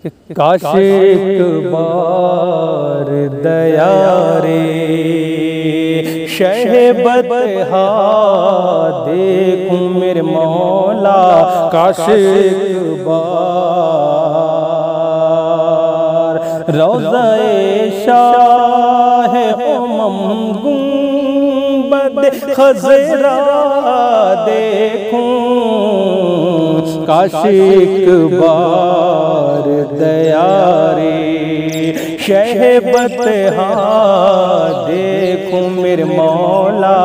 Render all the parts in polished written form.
काश एक बार दया रे शहबतहा देखूं मेरे मौला, काश एक बार रोज़ा-ए शाह गुंबद खज़रा देखूं, काश एक बार दया रे शहबतहा देखूं मेरे मौला,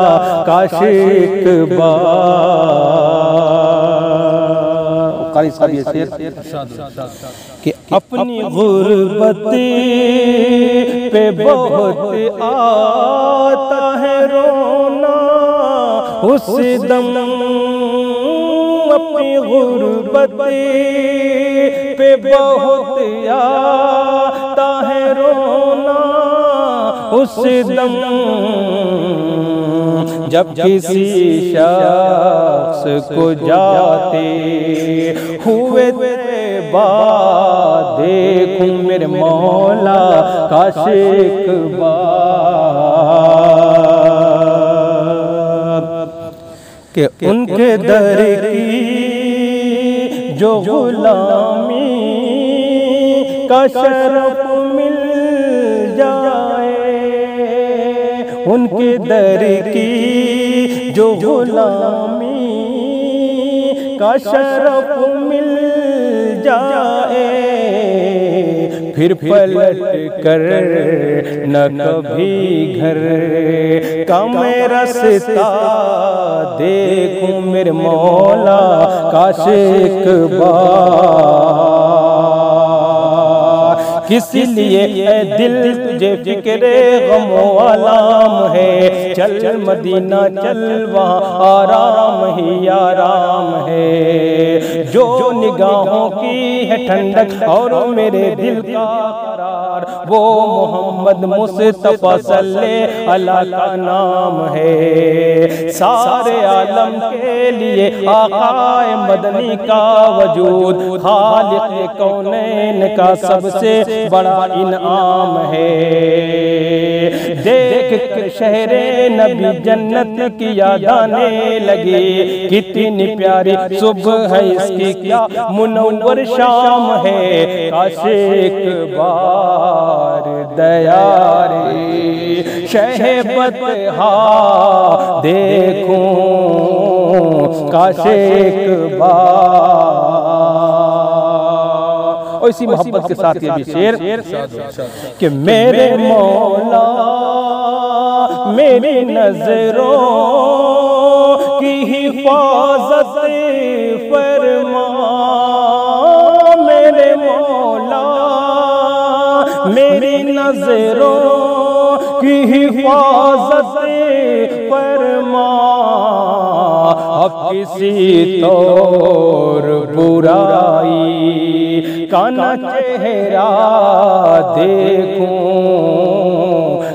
काश एक बार। कारी साहब ये शेर कि अपनी गुर्बत पे बहुत आता है रोना, उस दम अपनी गुर्बत पे बहुत आता है रोना, उस दम जब किसी शख्स को जाते हुए बाद देखूं मेरे मौला, काश एक बार कि उनके दर की जो गुलामी का शरफ मिल जाए, उनके दर की जो गुलामी का शरफ मिल जाए, फिर पलट कर न कभी घर का मैं रास्ता देखूं मेरे मौला, काश एक बार। किस लिए ए दिल तुझे फिक्रे गमो आलाम है, चल मदीना चल वहाँ आराम ही आराम है, जो निगाहों की है ठंडक और मेरे दिल का करार, वो मोहम्मद मुस्तफा सल्लल्लाहु अलैहि का नाम है। सारे आलम के लिए आकाए मदनी का वजूद खालिक कौनैन का सबसे बड़ा इनाम है। देख कर शहरे नबी जन्नत की याद आने लगी, कितनी प्यारी सुबह है इसकी क्या मुनव्वर शाम है, काश एक बार दया रे शहबतहा देखूं, काश एक बार। और इसी मोहब्बत के साथ ये भी शेर कि मेरे मौला मेरी नजरों की हिफाजत फरमा, मेरे मौला मेरी नजरों की हिफाजत फरमा, अब किसी तौर बुराई का न चेहरा देखूं,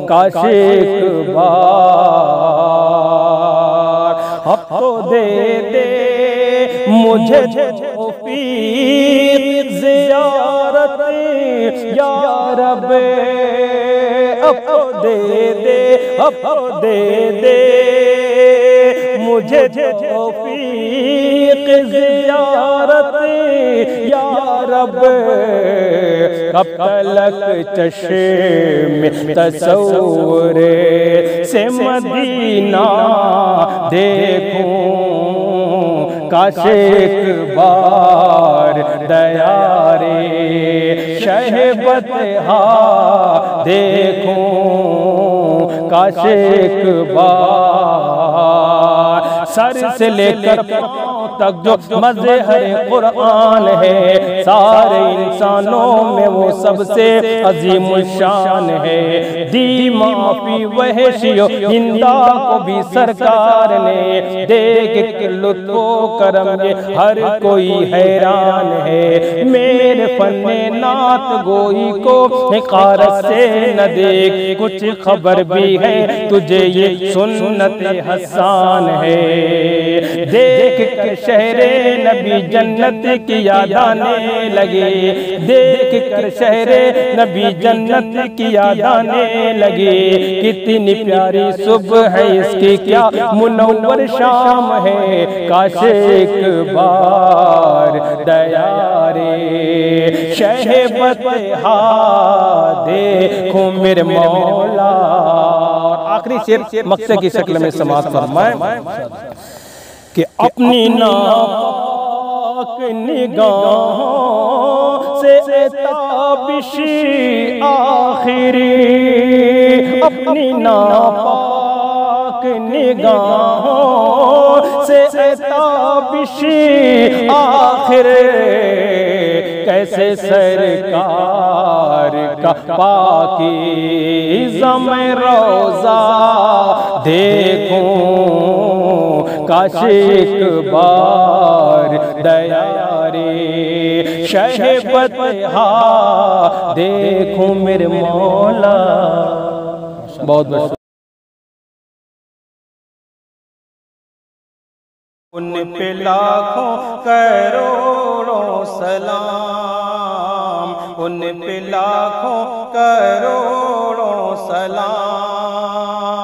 काश एक बार। अब तो दे दे मुझे तौफीक ज़ियारत या रब, अब तो दे दे, अब तो दे दे मुझे तौफीक ज़ियारत या रब, कब तलक चश्मे तसव्वुर से मदीना देखूं, काश एक बार दया रे शहबतहा देखूं, काश एक बार। सर से लेकर पांव तक जो मज़हर कुरान है, सारे इंसानों में वो सबसे अजीम शान है। दी माफी वहशियो हिंदा को भी सरकार ने, देख के लुत्फो करम ये हर कोई हैरान है। मेरे फन्ने नात गोई को हिकारत से न देख, कुछ खबर भी है तुझे ये सुन्नत हसान है। देख के कर शहरे नबी जन्नत की याद आने लगे, देख कर शहरे नबी जन्नत की याद आने लगे। कितनी प्यारी सुबह है इसकी, क्या मुनव्वर शाम है, काश एक बार दया रे शहबतहा देखो मेरे मौला। आखिरी शेर मक्से की शक्ल में समाज फरमाए कि अपनी नापाक निगाहों से ताबिश आखिरी, अपनी नापाक निगाहों से ताबिश आखिर, कैसे सरकार का पाकीज़ा मैं रोज़ा देखूं, काश एक बार दया रे शहबतहा देखूं मेरे मौला। बहुत बहुत उन पे लाखों करोड़ों सलाम, उन पे लाखों करोड़ों सलाम।